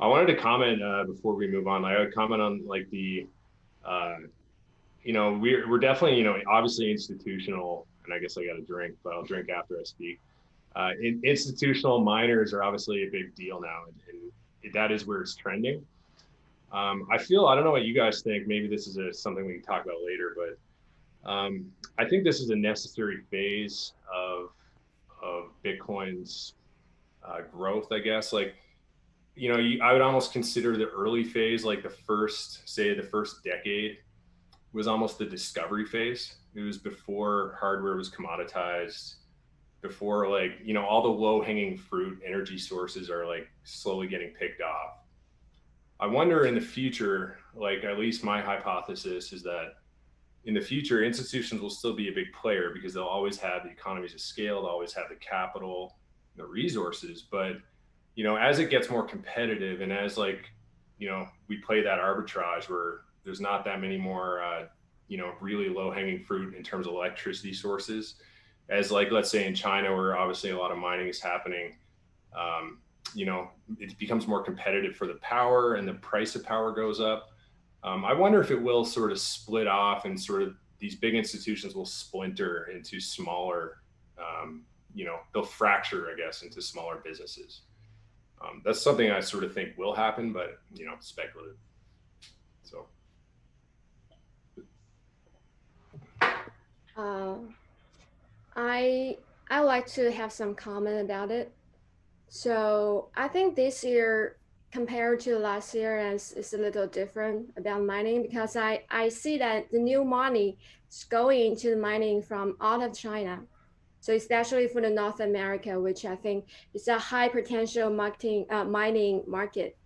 I wanted to comment before we move on. I would comment on like uh, we're definitely, obviously institutional, and I guess I got to drink, but I'll drink after I speak. Institutional miners are obviously a big deal now, and that is where it's trending. I don't know what you guys think. Maybe this is something we can talk about later, but I think this is a necessary phase of Bitcoin's growth, I guess. Like, I would almost consider the early phase, like the first decade was almost the discovery phase. It was before hardware was commoditized, before like, all the low hanging fruit energy sources are like slowly getting picked off. I wonder in the future, like at least my hypothesis is that in the future, institutions will still be a big player because they'll always have the economies of scale, they'll always have the capital, the resources. But as it gets more competitive, and as like we play that arbitrage where there's not that many more really low hanging fruit in terms of electricity sources, as like let's say in China where obviously a lot of mining is happening. um, it becomes more competitive for the power and the price of power goes up. I wonder if it will sort of split off and sort of these big institutions will splinter into smaller, they'll fracture, I guess, into smaller businesses. That's something I sort of think will happen, but speculative. So Uh, I like to have some comment about it. So I think this year compared to last year is a little different about mining because I see that the new money is going into the mining from out of China. So especially for the North America, which I think is a high potential mining market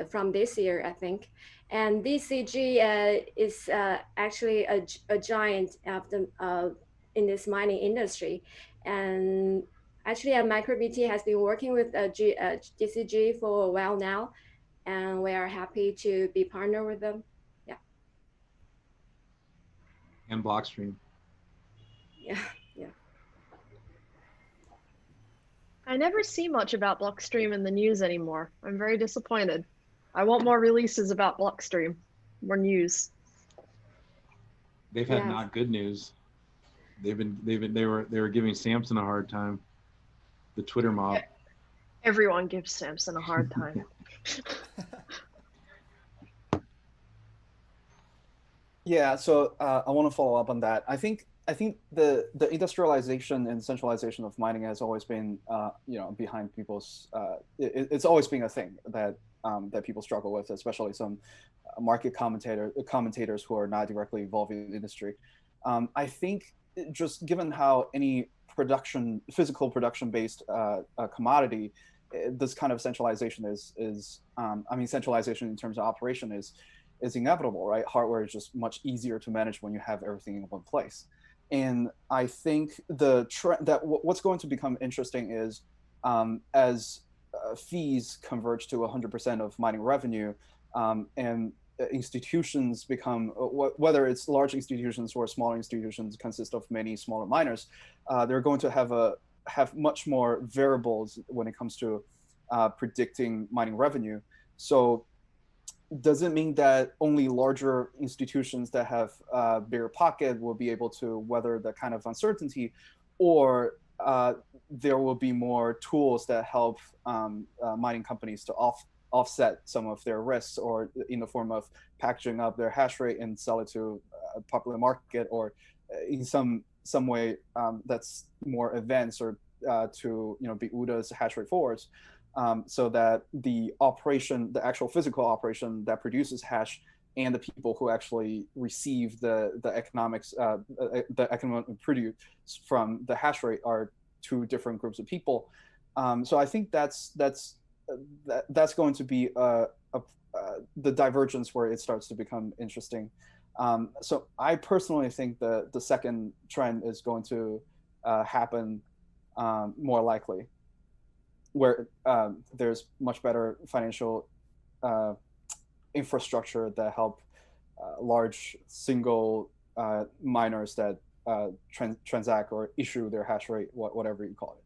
from this year, I think. And BCG is actually a giant of in this mining industry. And actually, MicroBT has been working with DCG for a while now, and we are happy to be partner with them. Yeah, And Blockstream. yeah, yeah. I never see much about Blockstream in the news anymore. I'm very disappointed. I want more releases about Blockstream, more news. They've had Yes. not good news. They were giving Samson a hard time. The Twitter mob. Everyone gives Samson a hard time. Yeah, so I want to follow up on that. I think the industrialization and centralization of mining has always been behind people's it's always been a thing that that people struggle with, especially some market commentators who are not directly involved in the industry. I think just given how any physical production based commodity, this kind of centralization is I mean centralization in terms of operation is inevitable, right? Hardware is just much easier to manage when you have everything in one place. And I think what's going to become interesting is as fees converge to 100% of mining revenue, and institutions become whether it's large institutions or smaller institutions consist of many smaller miners, they're going to have much more variables when it comes to predicting mining revenue. So does it mean that only larger institutions that have a bigger pocket will be able to weather that kind of uncertainty, or there will be more tools that help mining companies to offset some of their risks, or in the form of packaging up their hash rate and sell it to a popular market, or in some way that's more advanced, or to be UDA's hash rate forwards, so that the actual physical operation that produces hash, and the people who actually receive the economic produce from the hash rate are two different groups of people. So I think that's going to be the divergence where it starts to become interesting. So I personally think the second trend is going to happen more likely, where there's much better financial infrastructure that help large single miners that transact or issue their hash rate, whatever you call it.